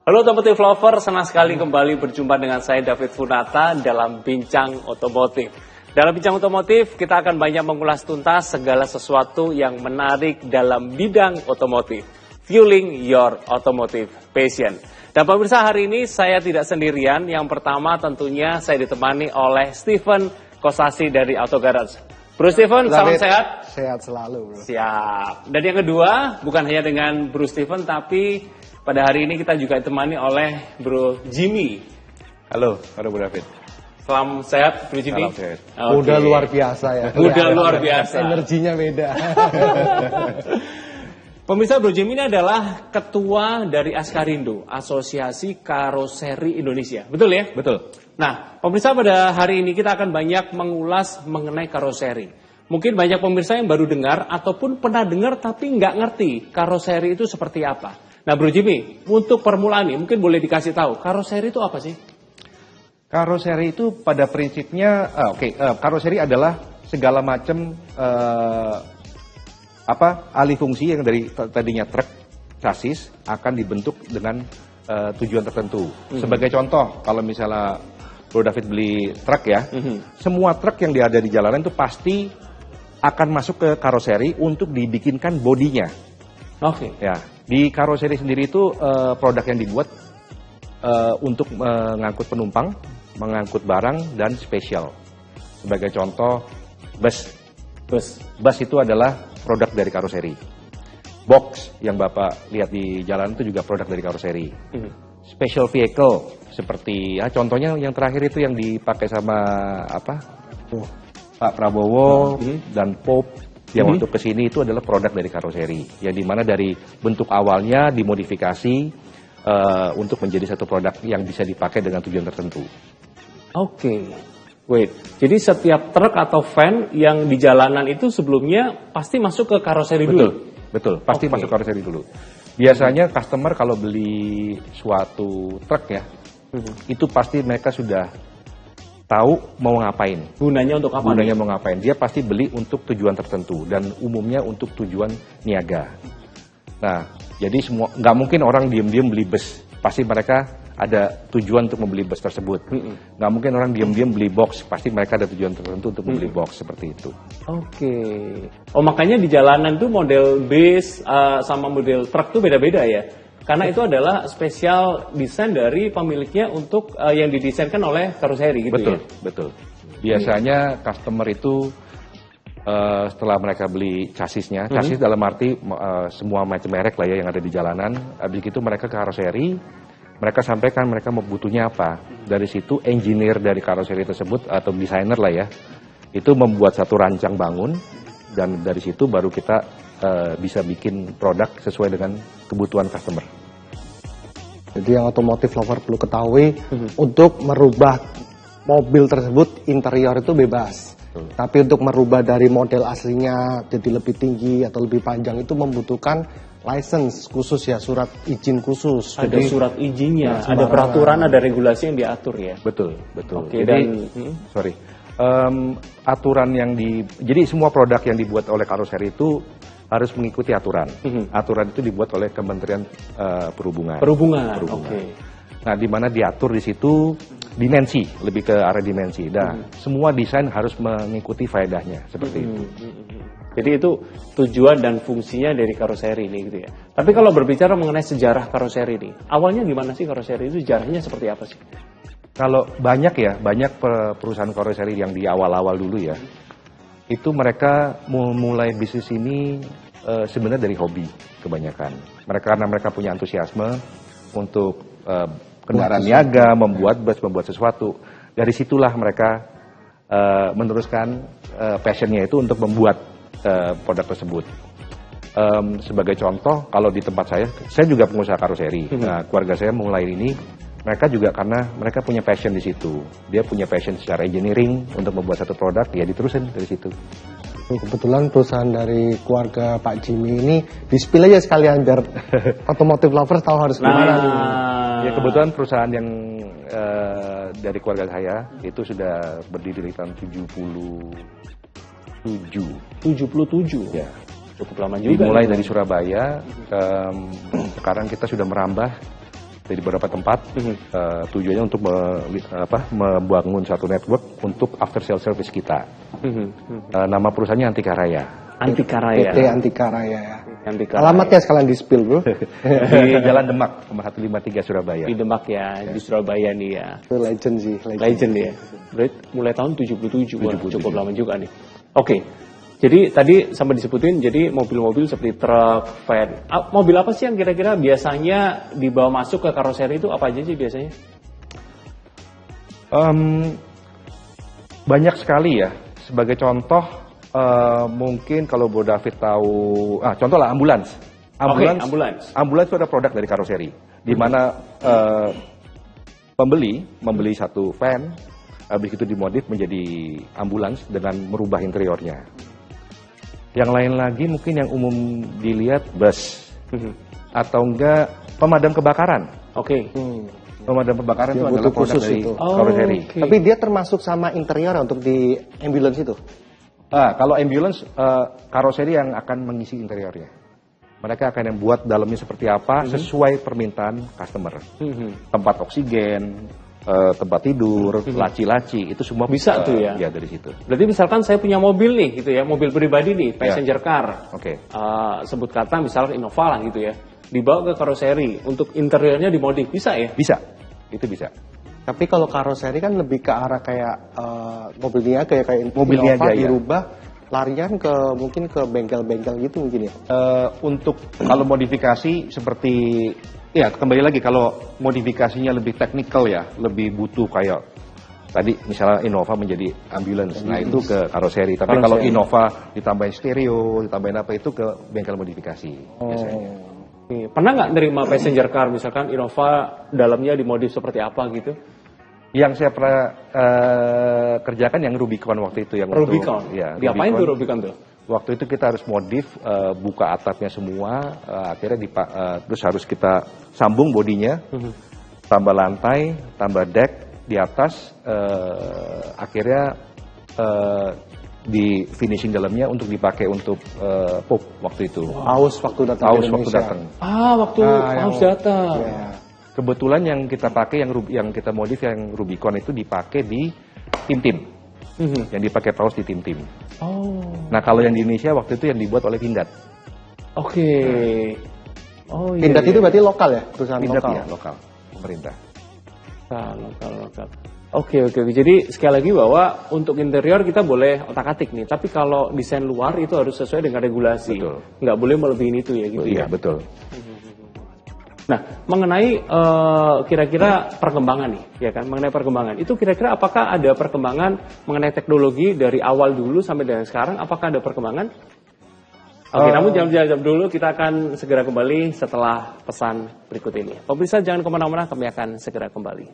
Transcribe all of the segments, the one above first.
Halo Automotive Lover, senang sekali kembali berjumpa dengan saya David Funata dalam Bincang Otomotif. Dalam Bincang Otomotif, kita akan banyak mengulas tuntas segala sesuatu yang menarik dalam bidang otomotif. Fueling your automotive passion. Dan pemirsa, hari ini saya tidak sendirian. Yang pertama tentunya saya ditemani oleh Steven Kosasi dari Auto Garage. Bro Steven, salam sehat? Sehat selalu, bro. Siap. Dan yang kedua, bukan hanya dengan Bro Steven, tapi pada hari ini kita juga ditemani oleh Bro Jimmy. Halo Bro David. Salam sehat, Bro Jimmy. Salam sehat. Okay. Udah luar biasa ya. Udah luar biasa. Energinya beda. Pemirsa, Bro Jimmy ini adalah ketua dari Askarindo, Asosiasi Karoseri Indonesia. Betul ya? Betul. Nah, pemirsa, pada hari ini kita akan banyak mengulas mengenai karoseri. Mungkin banyak pemirsa yang baru dengar ataupun pernah dengar tapi nggak ngerti karoseri itu seperti apa. Nah, Bro Jimmy, untuk permulaan ini mungkin boleh dikasih tahu, karoseri itu apa sih? Karoseri itu pada prinsipnya, karoseri adalah segala macam alih fungsi yang dari tadinya truk, chassis akan dibentuk dengan tujuan tertentu. Sebagai contoh, kalau misalnya Bro David beli truk ya, semua truk yang ada di jalanan itu pasti akan masuk ke karoseri untuk dibikinkan bodinya. Oke. Ya, di karoseri sendiri itu produk yang dibuat untuk mengangkut penumpang, mengangkut barang dan spesial. Sebagai contoh, bus. Bus itu adalah produk dari karoseri. Box yang Bapak lihat di jalan itu juga produk dari karoseri. Special vehicle seperti contohnya yang terakhir itu yang dipakai sama Pak Prabowo dan Pope yang untuk kesini itu adalah produk dari karoseri, yang dimana dari bentuk awalnya dimodifikasi untuk menjadi satu produk yang bisa dipakai dengan tujuan tertentu. Oke. Wait, jadi setiap truk atau van yang di jalanan itu sebelumnya pasti masuk ke karoseri dulu? Betul, pasti masuk karoseri dulu. Biasanya customer kalau beli suatu truk ya, itu pasti mereka sudah tahu mau ngapain. Gunanya untuk apa? Gunanya mau ngapain. Dia pasti beli untuk tujuan tertentu dan umumnya untuk tujuan niaga. Nah, jadi semua nggak mungkin orang diam-diam beli bus. Pasti mereka ada tujuan untuk membeli bus tersebut. Nggak mungkin orang diam-diam beli box. Pasti mereka ada tujuan tertentu untuk membeli box seperti itu. Oke. Oh, makanya di jalanan tuh model bus sama model truk tuh beda-beda ya? Karena itu adalah spesial desain dari pemiliknya untuk yang didesainkan oleh karoseri gitu. Betul, ya? Betul. Biasanya customer itu setelah mereka beli chassisnya, chassis dalam arti semua macam merek lah ya yang ada di jalanan. Habis itu mereka ke karoseri, mereka sampaikan mereka mau butuhnya apa. Dari situ engineer dari karoseri tersebut atau desainer lah ya, itu membuat satu rancang bangun dan dari situ baru kita bisa bikin produk sesuai dengan kebutuhan customer. Jadi yang otomotif lover perlu ketahui, untuk merubah mobil tersebut interior itu bebas. Tapi untuk merubah dari model aslinya jadi lebih tinggi atau lebih panjang itu membutuhkan license khusus ya, surat izin khusus. Ada jadi, surat izinnya, ada peraturan, ada regulasi yang diatur ya. Betul. Oke, jadi, aturan yang jadi semua produk yang dibuat oleh karoseri itu harus mengikuti aturan. Aturan itu dibuat oleh Kementerian Perhubungan. Oke. Nah, di mana diatur di situ dimensi, lebih ke arah dimensi. Nah, semua desain harus mengikuti faedahnya seperti itu. Jadi itu tujuan dan fungsinya dari karoseri ini gitu ya. Tapi kalau berbicara mengenai sejarah karoseri ini, awalnya gimana sih karoseri itu, sejarahnya seperti apa sih? Kalau banyak perusahaan karoseri yang di awal-awal dulu ya, itu mereka mulai bisnis ini sebenarnya dari hobi kebanyakan. Karena mereka punya antusiasme untuk kendaraan niaga, membuat bus, membuat sesuatu. Dari situlah mereka meneruskan passionnya itu untuk membuat produk tersebut. Sebagai contoh, kalau di tempat saya juga pengusaha karoseri. Nah, keluarga saya mulai ini, mereka juga karena mereka punya passion di situ. Dia punya passion secara engineering untuk membuat satu produk, ya diterusin dari situ. Kebetulan perusahaan dari keluarga Pak Jimmy ini di-spill aja sekalian biar otomotif lovers tahu harus gimana nih. Ya kebetulan perusahaan yang dari keluarga saya itu sudah berdiri dari tahun 77. Ya. Cukup lama juga. Dimulai dari Surabaya, sekarang kita sudah merambah dari beberapa tempat. Tujuannya untuk membangun satu network untuk after sale service kita. Nama perusahaannya Antika Raya. Antika Raya. PT Antika Raya ya. Antika Raya. Alamatnya sekalian di spill bro. Di Jalan Demak, nomor 153 Surabaya. Di Demak ya, di Surabaya nih ya. Itu legend sih. Legend ya. Berarti mulai tahun 77, wah, cukup lama juga nih. Oke. Jadi tadi sampai disebutin, jadi mobil-mobil seperti truk, van. Mobil apa sih yang kira-kira biasanya dibawa masuk ke karoseri itu apa aja sih biasanya? Banyak sekali ya. Sebagai contoh, mungkin kalau Bro David tahu, contoh lah ambulans. Ambulans itu ada produk dari karoseri, di mana pembeli membeli satu van, habis itu dimodif menjadi ambulans dengan merubah interiornya. Yang lain lagi mungkin yang umum dilihat bus, atau enggak pemadam kebakaran. Pemadam kebakaran itu adalah produk dari karoseri. Tapi dia termasuk sama interior untuk di ambulans itu? Kalau ambulans, karoseri yang akan mengisi interiornya. Mereka akan yang buat dalamnya seperti apa sesuai permintaan customer. Tempat oksigen, tempat tidur, laci-laci, itu semua bisa tuh ya? Ya dari situ. Berarti misalkan saya punya mobil nih, gitu ya, mobil pribadi nih, passenger car. Sebut kata misalnya Innova lah gitu ya, dibawa ke karoseri untuk interiornya dimodif, bisa ya? Bisa, itu bisa. Tapi kalau karoseri kan lebih ke arah kayak mobil niaga ya, kayak mobil Innova niaga, dirubah larian ke mungkin ke bengkel-bengkel gitu mungkin ya. Untuk kalau modifikasi seperti ya kembali lagi, kalau modifikasinya lebih teknikal ya, lebih butuh kayak tadi misalnya Innova menjadi ambulance, nah itu ke karoseri. Tapi kalau Innova ditambahin stereo, ditambahin apa, itu ke bengkel modifikasi biasanya. Pernah nggak nerima passenger car misalkan Innova dalamnya dimodif seperti apa gitu? Yang saya pernah kerjakan yang Rubicon waktu itu, yang Rubicon. Ya, diapain tuh Rubicon tuh? Waktu itu kita harus modif, buka atapnya semua, akhirnya terus harus kita sambung bodinya, tambah lantai, tambah deck di atas, akhirnya di finishing dalamnya untuk dipakai untuk pop waktu itu. Aus waktu datang ke Indonesia. Waktu Aus datang. Yeah. Kebetulan yang kita pakai, yang kita modif yang Rubicon itu dipakai di tim-tim. Yang dipakai paus di tim-tim. Nah kalau yang di Indonesia waktu itu yang dibuat oleh Pindad. Pindad itu berarti lokal ya? Perusahaan Pindad lokal? Ya, lokal. Pemerintah. Lokal. Oke. Jadi sekali lagi bahwa untuk interior kita boleh otak-atik nih. Tapi kalau desain luar itu harus sesuai dengan regulasi. Betul. Nggak boleh melebihin itu ya gitu ya? Iya, betul. Nah, mengenai kira-kira perkembangan nih, ya kan? Mengenai perkembangan, itu kira-kira apakah ada perkembangan mengenai teknologi dari awal dulu sampai dengan sekarang? Apakah ada perkembangan? Oke, namun jangan jawab dulu, kita akan segera kembali setelah pesan berikut ini. Pemirsa jangan kemana-mana, kami akan segera kembali.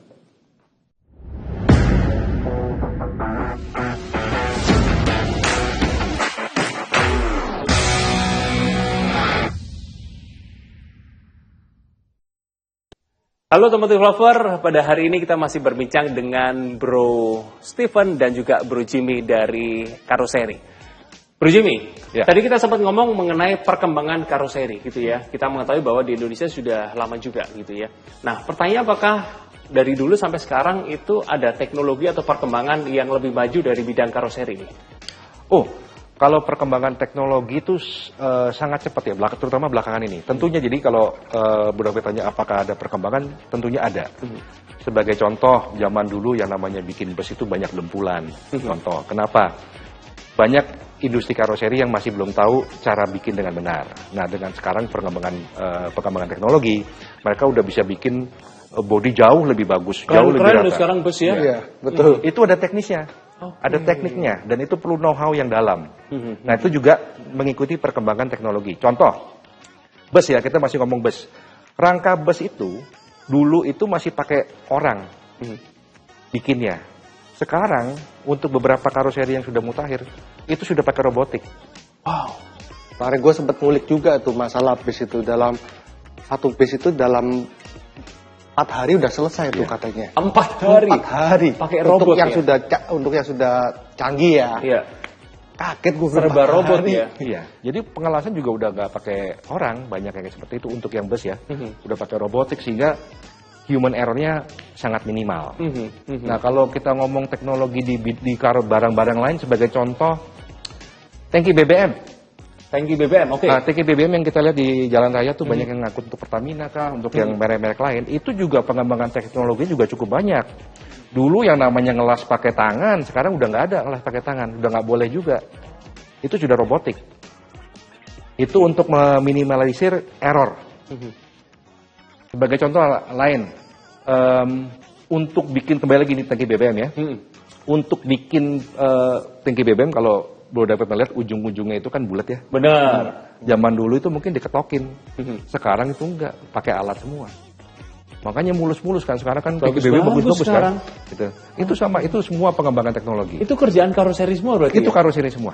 Halo Otomotif Lover, pada hari ini kita masih berbincang dengan Bro Steven dan juga Bro Jimmy dari Karoseri. Bro Jimmy, tadi kita sempat ngomong mengenai perkembangan karoseri gitu ya. Kita mengetahui bahwa di Indonesia sudah lama juga gitu ya. Nah, pertanyaan apakah dari dulu sampai sekarang itu ada teknologi atau perkembangan yang lebih maju dari bidang karoseri ini? Kalau perkembangan teknologi itu sangat cepat ya, terutama belakangan ini. Tentunya jadi kalau Bu David tanya apakah ada perkembangan, tentunya ada. Sebagai contoh, zaman dulu yang namanya bikin bus itu banyak dempulan. Contoh, kenapa? Banyak industri karoseri yang masih belum tahu cara bikin dengan benar. Nah, dengan sekarang perkembangan teknologi, mereka udah bisa bikin bodi jauh lebih bagus, jauh lebih rata. Keren sekarang bus ya? Iya, betul. Itu ada teknisnya. Ada tekniknya, dan itu perlu know-how yang dalam. Nah, itu juga mengikuti perkembangan teknologi. Contoh, bus ya, kita masih ngomong bus. Rangka bus itu, dulu itu masih pakai orang bikinnya. Sekarang, untuk beberapa karoseri yang sudah mutakhir, itu sudah pakai robotik. Kemarin gue sempat ngulik juga tuh masalah bus itu. Satu bus itu dalam 4 hari udah selesai tuh katanya. 4 hari? 4 hari. Pakai robot Untuk yang sudah canggih ya. Iya. Kaget gue. Serba robot ya. Iya. Jadi pengelasan juga udah nggak pakai orang, banyak yang seperti itu untuk yang bus ya. Udah pakai robotik sehingga human error-nya sangat minimal. Nah, kalau kita ngomong teknologi di barang-barang lain, sebagai contoh, tangki BBM. Tangki BBM, oke. Nah, tangki BBM yang kita lihat di jalan raya tuh banyak yang ngangkut untuk Pertamina kah, untuk yang merek-merek lain. Itu juga pengembangan teknologi juga cukup banyak. Dulu yang namanya ngelas pakai tangan, sekarang udah nggak ada ngelas pakai tangan, udah nggak boleh juga. Itu sudah robotik. Itu untuk meminimalisir error. Sebagai contoh lain, untuk bikin, kembali lagi di tangki BBM ya, untuk bikin tangki BBM, kalau Bro David melihat ujung-ujungnya itu kan bulat ya. Benar. Zaman dulu itu mungkin diketokin, sekarang itu enggak, pakai alat semua. Makanya mulus-mulus kan, sekarang kan tangki BBM bagus-bagus kan. Gitu. Itu sama, itu semua pengembangan teknologi. Itu kerjaan karoseri semua berarti? Itu karoseri semua.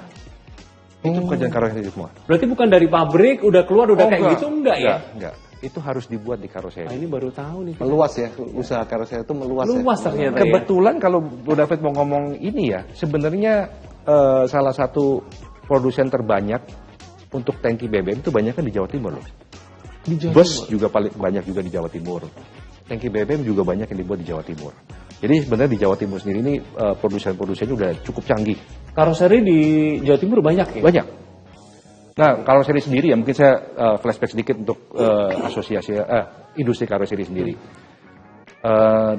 Itu kerjaan karoseri semua. Berarti bukan dari pabrik, udah keluar, udah kayak gitu, enggak ya? Enggak. Itu harus dibuat di karoseri. Ini baru tahu nih. Meluas ya, usaha karoseri itu meluas ya. Luas ternyata. Kebetulan kalau Bro David mau ngomong ini ya, sebenarnya salah satu produsen terbanyak untuk tangki BBM itu banyak kan di Jawa Timur loh. Bus juga paling banyak juga di Jawa Timur. Tangki BBM juga banyak yang dibuat di Jawa Timur. Jadi sebenarnya di Jawa Timur sendiri ini produsen-produsennya udah cukup canggih. Karoseri di Jawa Timur banyak ya? Banyak. Nah, karoseri sendiri ya, mungkin saya flashback sedikit untuk asosiasi industri karoseri sendiri.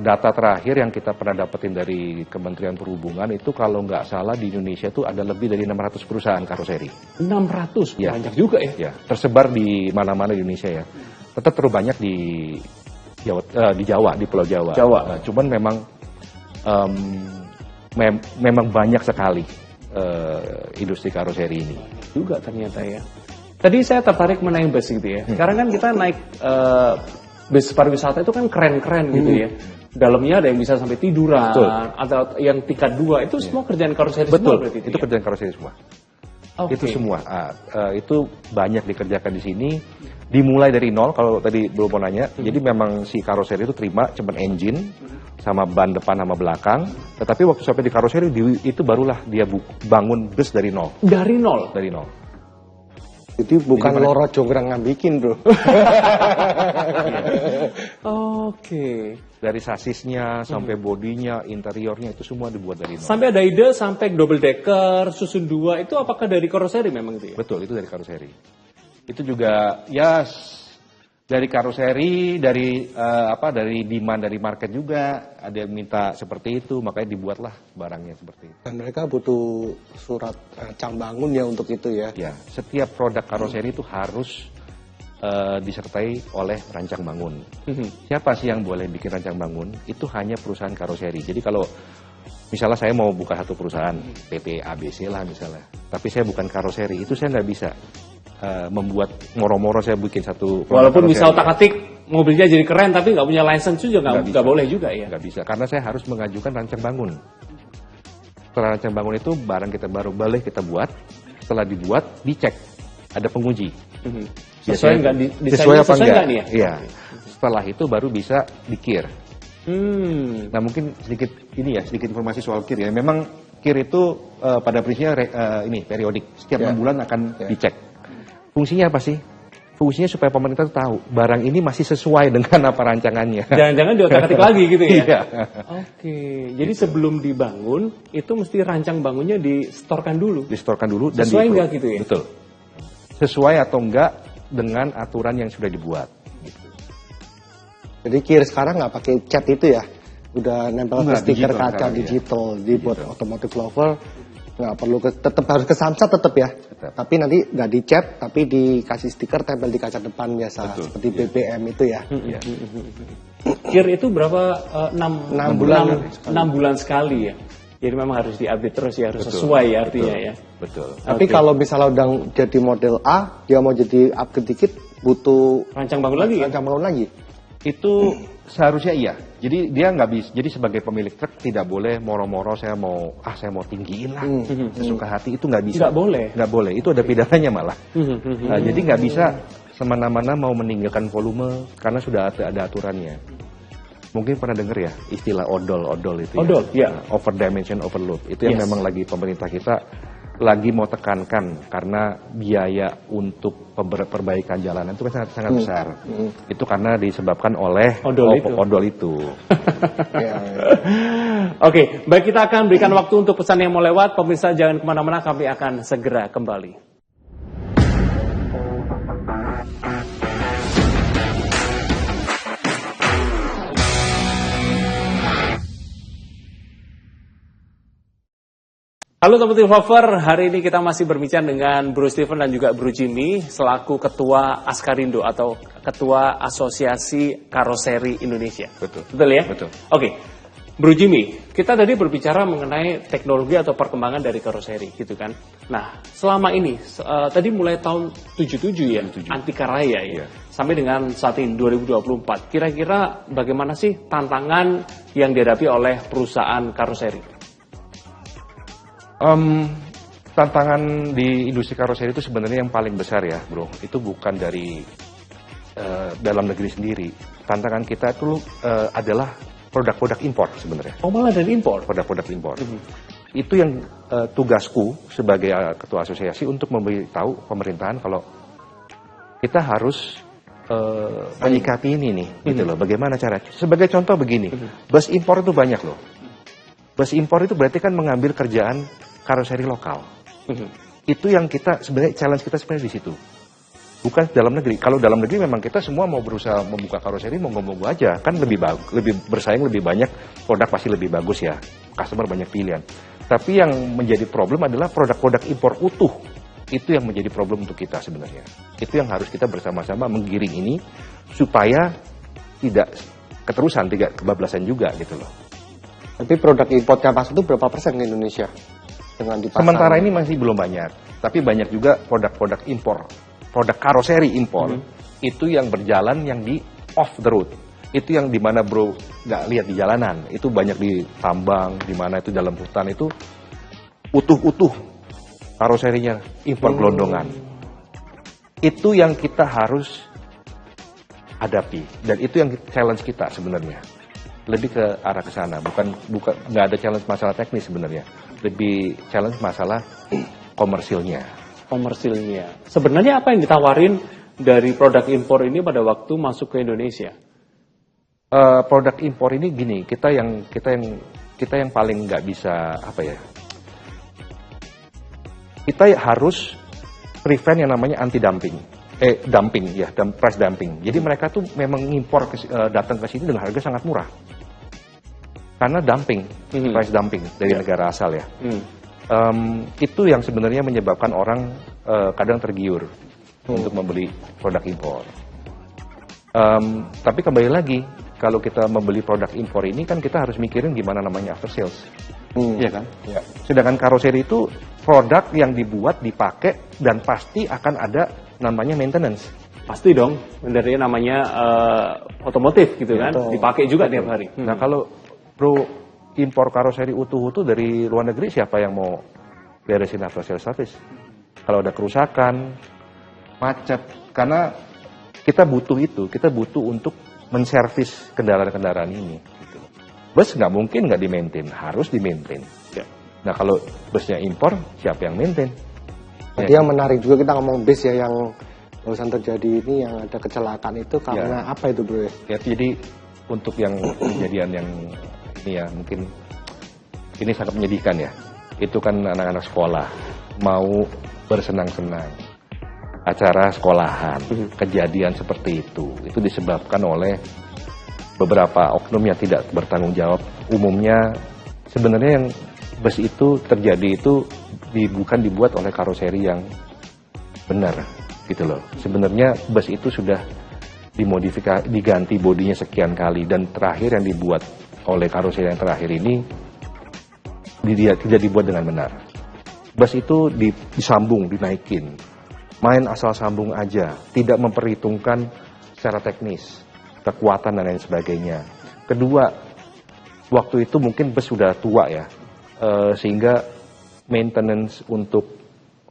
Data terakhir yang kita pernah dapetin dari Kementerian Perhubungan itu kalau nggak salah di Indonesia itu ada lebih dari 600 perusahaan karoseri. 600? Ya. Banyak juga ya? Ya, tersebar di mana-mana di Indonesia ya. Tetap terbanyak di Jawa, di Pulau Jawa. Nah, cuman memang banyak sekali industri karoseri ini. Juga ternyata ya. Tadi saya tertarik menaik bus gitu ya. Sekarang kan kita naik bus pariwisata itu kan keren-keren gitu ya. Dalamnya ada yang bisa sampai tiduran, atau yang tingkat 2, itu semua kerjaan karoseri semua berarti itu kerjaan karoseri semua. Itu semua. Itu banyak dikerjakan di sini. Dimulai dari nol, kalau tadi belum mau nanya. Jadi memang si karoseri itu terima cuman engine sama ban depan sama belakang. Tetapi waktu sampai di karoseri itu barulah dia bangun bus dari nol. Dari nol? Dari nol. Jadi bukan Loro Jonggrang yang bikin, Bro. Oke. Dari sasisnya sampai bodinya, interiornya itu semua dibuat dari nol. Sampai ada ide sampai double decker, susun 2, itu apakah dari karoseri memang itu ya? Betul, itu dari karoseri. Itu juga ya dari karoseri, dari dari demand dari market juga ada yang minta seperti itu, makanya dibuatlah barangnya seperti itu. Dan mereka butuh surat rancang bangun ya untuk itu ya. Ya, setiap produk karoseri itu harus disertai oleh rancang bangun. Siapa sih yang boleh bikin rancang bangun? Itu hanya perusahaan karoseri. Jadi kalau misalnya saya mau buka satu perusahaan PT ABC lah misalnya, tapi saya bukan karoseri, itu saya nggak bisa membuat moro-moro saya bikin satu. Walaupun bisa otak-atik mobilnya jadi keren, tapi nggak punya license juga nggak boleh juga ya? Nggak bisa, karena saya harus mengajukan rancang bangun. Setelah rancang bangun itu barang kita baru boleh kita buat. Setelah dibuat, dicek, ada penguji. Sesuai nggak sesuai apa enggak? Nih ya? Iya. Setelah itu baru bisa dikir. Nah mungkin sedikit informasi soal kir ya. Memang kir itu pada prinsipnya periodik. Setiap 6 bulan akan dicek. Fungsinya apa sih? Fungsinya supaya pemerintah tahu barang ini masih sesuai dengan apa rancangannya. Jangan-jangan diotak-atik lagi gitu ya? Iya. Oke, jadi sebelum dibangun itu mesti rancang bangunnya distorkan dulu. Distorkan dulu dan sesuai nggak gitu ya? Betul. Sesuai atau enggak dengan aturan yang sudah dibuat. Gitu. Jadi kir sekarang nggak pakai cat itu ya? Udah nempel stiker kaca digital, dibuat otomotif lover. Nggak perlu tetap harus ke Samsat tetap ya. Tapi nanti nggak dicat, tapi dikasih stiker tempel di kaca depan biasa. Seperti BBM itu ya. Kir itu berapa? 6 bulan sekali ya. Jadi memang harus diupdate terus ya, harus sesuai ya artinya ya. Betul. Tapi kalau misalnya udah jadi model A, dia mau jadi upgrade dikit, butuh rancang bangun lagi. Rancang bangun lagi. Itu seharusnya iya. Jadi dia nggak bisa. Jadi sebagai pemilik truk tidak boleh moro-moro saya mau tinggiin lah sesuka hati, itu nggak bisa. Nggak boleh. Nggak boleh. Itu ada pidananya malah. Nah, jadi nggak bisa semena-mena mau meninggalkan volume karena sudah ada aturannya. Mungkin pernah dengar ya istilah odol itu. Odol, ya. Over dimension overload. Itu yang memang lagi pemerintah kita lagi mau tekankan karena biaya untuk perbaikan jalanan itu kan sangat besar. Itu karena disebabkan oleh odol itu. Oke, baik, kita akan berikan waktu untuk pesan yang mau lewat. Pemirsa jangan kemana-mana, kami akan segera kembali. Halo teman-teman Lover, hari ini kita masih berbincang dengan Bro Steven dan juga Bro Jimmy selaku Ketua Askarindo atau Ketua Asosiasi Karoseri Indonesia. Betul ya? Betul. Oke, Bro Jimmy, kita tadi berbicara mengenai teknologi atau perkembangan dari karoseri gitu kan. Nah, selama ini, tadi mulai tahun 77 ya, Antika Raya ya, sampai dengan saat ini 2024. Kira-kira bagaimana sih tantangan yang dihadapi oleh perusahaan karoseri? Tantangan di industri karoseri itu sebenarnya yang paling besar ya, Bro. Itu bukan dari dalam negeri sendiri. Tantangan kita itu adalah produk-produk impor sebenarnya. Oh, malah dari impor? Produk-produk impor. Itu yang tugasku sebagai ketua asosiasi untuk memberitahu pemerintahan kalau kita harus menyikapi ini nih, gitu loh. Bagaimana cara? Sebagai contoh begini, bus impor itu banyak loh. Bus impor itu berarti kan mengambil kerjaan karoseri lokal. Itu yang kita sebenarnya challenge kita sebenarnya di situ. Bukan dalam negeri. Kalau dalam negeri memang kita semua mau berusaha membuka karoseri mau aja, kan lebih bersaing lebih banyak, produk pasti lebih bagus ya. Customer banyak pilihan. Tapi yang menjadi problem adalah produk-produk impor utuh. Itu yang menjadi problem untuk kita sebenarnya. Itu yang harus kita bersama-sama menggiring ini supaya tidak keterusan, tidak kebablasan juga gitu loh. Tapi produk impor kapas itu berapa persen di Indonesia? Dengan di pasar? Sementara ini masih belum banyak, tapi banyak juga produk-produk impor, produk karoseri impor, itu yang berjalan yang di off the road. Itu yang dimana Bro nggak lihat di jalanan, itu banyak di tambang, di mana itu dalam hutan, itu utuh-utuh karoserinya impor gelondongan. Itu yang kita harus hadapi, dan itu yang challenge kita sebenarnya. Lebih ke arah ke sana, bukan nggak ada challenge masalah teknis sebenarnya, lebih challenge masalah komersilnya. Sebenarnya apa yang ditawarin dari produk impor ini pada waktu masuk ke Indonesia? Produk impor ini gini, kita yang paling nggak bisa apa ya? Kita harus prevent yang namanya anti dumping. Dumping ya, price dumping. Jadi mereka tuh memang ngimpor datang ke sini dengan harga sangat murah. Karena dumping, price dumping dari negara asal ya. Itu yang sebenarnya menyebabkan orang kadang tergiur untuk membeli produk impor. Tapi kembali lagi, kalau kita membeli produk impor ini kan kita harus mikirin gimana namanya after sales. Iya kan? Ya. Sedangkan karoseri itu produk yang dibuat, dipakai, dan pasti akan ada namanya maintenance. Pasti dong, dari namanya otomotif gitu kan, dipakai juga tiap hari. Nah kalau Bro impor karoseri utuh-utuh dari luar negeri, siapa yang mau beresin after sales service? Kalau ada kerusakan, macet, karena kita butuh itu, kita butuh untuk menservis kendaraan-kendaraan ini. Gitu. Bus nggak mungkin nggak di-maintain, harus di-maintain. Ya. Nah kalau busnya impor, siapa yang maintain? Jadi yang menarik juga kita ngomong bis ya, yang barusan terjadi ini yang ada kecelakaan itu karena apa itu Bro? Ya, jadi untuk yang kejadian yang ini ya, mungkin ini sangat menyedihkan ya. Itu kan anak-anak sekolah mau bersenang-senang, acara sekolahan, kejadian seperti itu disebabkan oleh beberapa oknum yang tidak bertanggung jawab. Umumnya sebenarnya yang bus itu terjadi itu bukan dibuat oleh karoseri yang benar gitu loh. Sebenarnya bus itu sudah dimodifikasi, diganti bodinya sekian kali, dan terakhir yang dibuat oleh karoseri yang terakhir ini tidak dibuat dengan benar. Bus itu disambung, dinaikin, main asal sambung aja, tidak memperhitungkan secara teknis, kekuatan dan lain sebagainya. Kedua, waktu itu mungkin bus sudah tua ya, sehingga maintenance untuk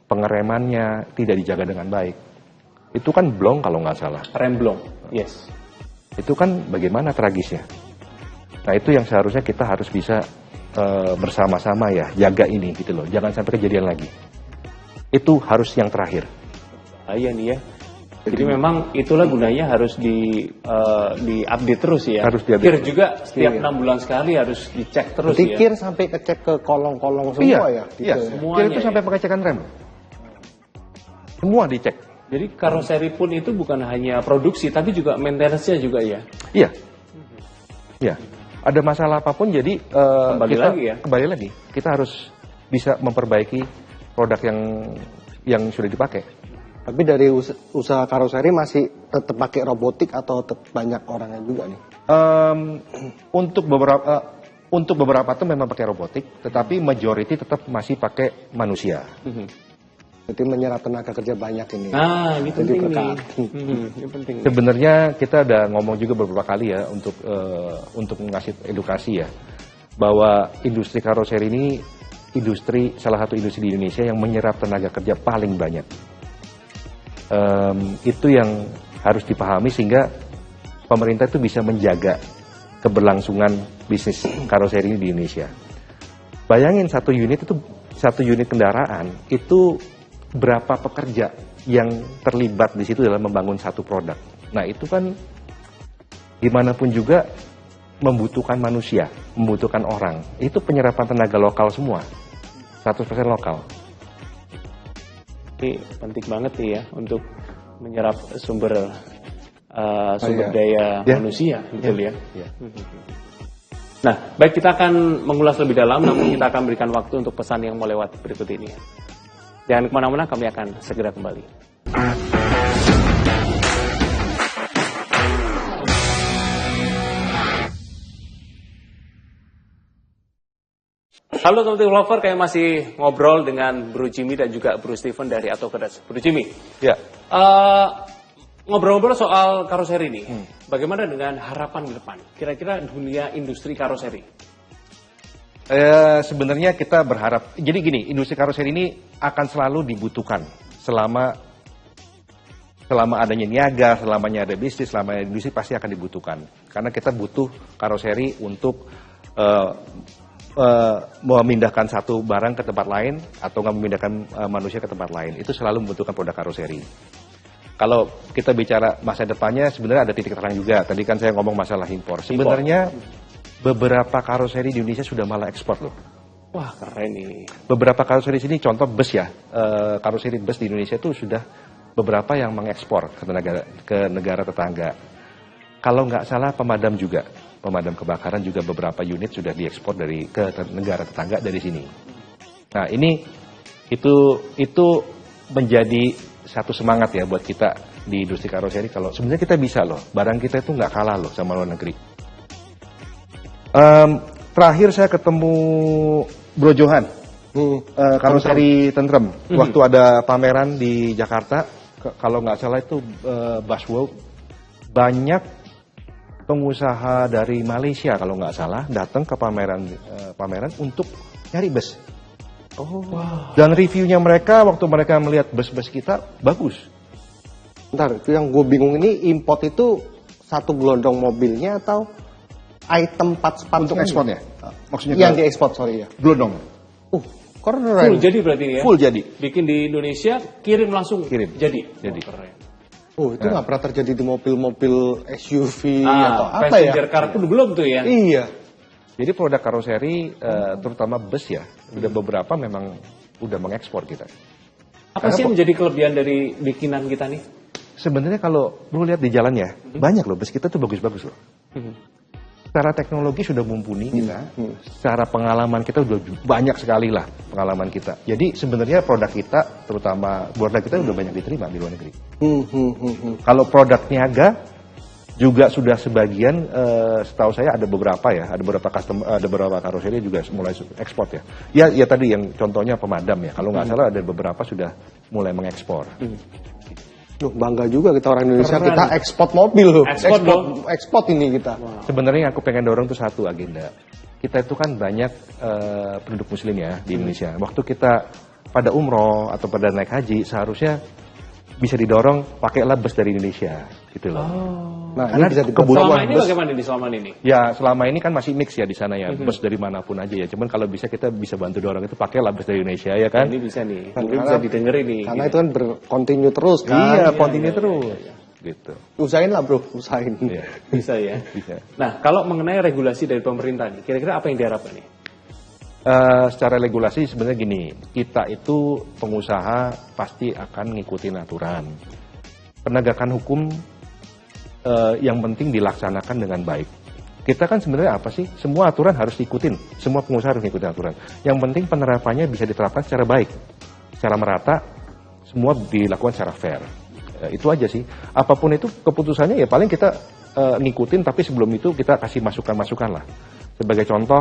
pengeremannya tidak dijaga dengan baik. Itu kan blong kalau nggak salah. Rem blong, yes. Itu kan bagaimana tragisnya. Nah itu yang seharusnya kita harus bisa bersama-sama ya, jaga ini gitu loh. Jangan sampai kejadian lagi. Itu harus yang terakhir. Iya nih ya. Jadi memang itulah gunanya harus di-update terus ya. Harus di-update. Kir juga setiap 6 bulan sekali harus dicek terus Berarti ya. kir sampai kecek ke kolong-kolong semua ya? Iya. Semuanya Kir itu ya. sampai pengecekan rem. Semua dicek. Jadi karoseri pun itu bukan hanya produksi tapi juga maintenance-nya juga ya. Iya. Iya. Ada masalah apapun jadi kembali lagi. Kita harus bisa memperbaiki produk yang sudah dipakai. Tapi dari usaha karoseri masih tetap pakai robotik atau tetap banyak orangnya juga nih? Untuk beberapa tuh memang pakai robotik, tetapi majority tetap masih pakai manusia. Jadi menyerap tenaga kerja banyak ini. Nah, ini Jadi penting nih. berkat. Ini penting. Sebenarnya kita udah ngomong juga beberapa kali ya untuk ngasih edukasi ya, bahwa industri karoseri ini salah satu industri di Indonesia yang menyerap tenaga kerja paling banyak. Itu yang harus dipahami sehingga pemerintah itu bisa menjaga keberlangsungan bisnis karoseri ini di Indonesia. Bayangin satu unit kendaraan itu berapa pekerja yang terlibat di situ dalam membangun satu produk. Nah itu kan gimana pun juga membutuhkan manusia, membutuhkan orang. Itu penyerapan tenaga lokal semua, 100% lokal. Ini penting banget nih ya untuk menyerap sumber daya manusia, betul ya. Nah, baik, kita akan mengulas lebih dalam, namun kita akan berikan waktu untuk pesan yang mau lewat berikut ini. Jangan kemana-mana, kami akan segera kembali. Halo teman-teman lover, kayak masih ngobrol dengan Bro Jimmy dan juga Bro Steven dari Autocrates. Bro Jimmy, Ya. ngobrol-ngobrol soal karoseri ini, bagaimana dengan harapan ke depan? Kira-kira dunia industri karoseri? Sebenarnya kita berharap, jadi gini, industri karoseri ini akan selalu dibutuhkan selama adanya niaga, selamanya ada bisnis, selama industri pasti akan dibutuhkan. Karena kita butuh karoseri untuk memindahkan satu barang ke tempat lain atau nggak memindahkan manusia ke tempat lain. Itu selalu membutuhkan produk karoseri. Kalau kita bicara masa depannya, sebenarnya ada titik terang juga. Tadi kan saya ngomong masalah impor. Sebenarnya beberapa karoseri di Indonesia sudah malah ekspor loh. Wah, keren ini. Beberapa karoseri sini, contoh bus ya, karoseri bus di Indonesia itu sudah beberapa yang mengekspor ke negara tetangga. Kalau nggak salah pemadam kebakaran juga beberapa unit sudah diekspor ke negara tetangga dari sini. Nah itu menjadi satu semangat ya buat kita di industri karoseri, kalau sebenarnya kita bisa loh, barang kita itu nggak kalah loh sama luar negeri. Terakhir saya ketemu Bro Johan, karoseri Tentrem, waktu ada pameran di Jakarta, kalau nggak salah itu Busworld, banyak pengusaha dari Malaysia kalau nggak salah datang ke pameran untuk nyari bus. Dan reviewnya mereka waktu mereka melihat bus-bus kita bagus. Bentar, itu yang gue bingung ini, import itu satu gelondong mobilnya atau item part-part Untuk ekspornya? Maksudnya yang diekspor, sorry ya. gelondong. Keren. Full jadi berarti ini ya? Full jadi. Bikin di Indonesia, kirim langsung. Kirim. Jadi. Keren. Itu nggak pernah terjadi di mobil-mobil SUV atau apa ya? Passenger car pun belum tuh ya? Iya. Jadi produk karoseri, terutama bus ya, udah beberapa memang udah mengekspor kita. Apa sih yang menjadi kelebihan dari bikinan kita nih? Sebenarnya kalau lu lihat di jalan ya, banyak loh bus kita tuh bagus-bagus loh. Secara teknologi sudah mumpuni kita, secara pengalaman kita udah banyak sekali lah pengalaman kita. Jadi sebenarnya produk kita, terutama produk kita udah banyak diterima di luar negeri. Kalau produk niaga juga sudah sebagian, setahu saya ada beberapa karoseri juga mulai ekspor ya. Ya tadi yang contohnya pemadam ya. Kalau nggak salah ada beberapa sudah mulai mengekspor. Bangga juga kita orang Indonesia, kita ekspor mobil loh. Ekspor ini kita. Sebenarnya yang aku pengen dorong tuh satu agenda. Kita itu kan banyak penduduk muslim ya di Indonesia. Waktu kita pada umroh atau pada naik haji, seharusnya bisa didorong pakailah bus dari Indonesia. gitu loh. Nah, Karena ini bisa dibuat kebutuhan Selama ini bus- bagaimana di selama ini? Ya selama ini kan masih mix ya di sana ya, bus dari manapun aja ya. Cuman kalau bisa kita bisa bantu dorong itu pakailah bus dari Indonesia ya kan. Ini bisa nih, Karena- mungkin bisa didengerin nih. Karena itu kan berkontinu terus kan. Iya, continue terus. Gitu. Usahain lah bro, usahain. Iya, Bisa ya. bisa. Nah, kalau mengenai regulasi dari pemerintah nih, kira-kira apa yang diharapkan nih? Secara regulasi sebenarnya gini, kita itu pengusaha pasti akan ngikutin aturan. Penegakan hukum yang penting dilaksanakan dengan baik. Kita kan sebenarnya apa sih? Semua aturan harus diikutin, semua pengusaha harus ngikutin aturan. Yang penting penerapannya bisa diterapkan secara baik, secara merata, semua dilakukan secara fair. Itu aja sih. Apapun itu keputusannya ya paling kita ngikutin, tapi sebelum itu kita kasih masukan-masukan lah. Sebagai contoh,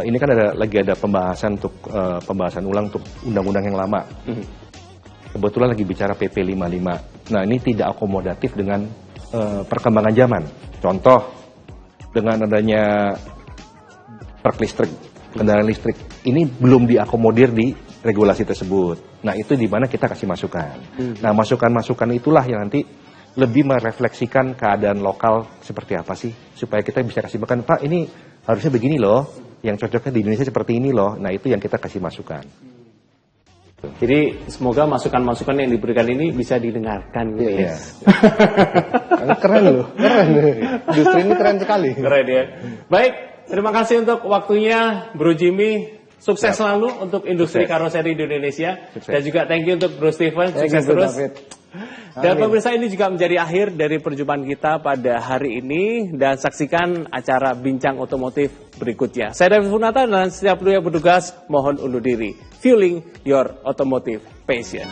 ini kan lagi ada pembahasan untuk pembahasan ulang untuk undang-undang yang lama. Kebetulan lagi bicara PP 55. Nah, ini tidak akomodatif dengan perkembangan zaman. Contoh, dengan adanya truk listrik, kendaraan listrik, ini belum diakomodir di regulasi tersebut. Nah, itu di mana kita kasih masukan. Nah, masukan-masukan itulah yang nanti lebih merefleksikan keadaan lokal seperti apa sih, supaya kita bisa kasih makan, Pak, ini harusnya begini loh, yang cocoknya di Indonesia seperti ini loh. Nah, itu yang kita kasih masukan. Jadi semoga masukan-masukan yang diberikan ini bisa didengarkan gitu ya. Iya. Karena keren loh, keren. Industri ini keren sekali. Keren ya. Baik, terima kasih untuk waktunya Bro Jimmy. Sukses selalu untuk industri Sukses. karoseri di Indonesia. Sukses. Dan juga thank you untuk Bro Steven. Thank Sukses you, terus. David. Dan Amin. pemirsa, ini juga menjadi akhir dari perjumpaan kita pada hari ini. Dan saksikan acara Bincang Otomotif berikutnya. Saya David Funata dan setiap yang bertugas mohon undur diri. Fueling your automotive passion.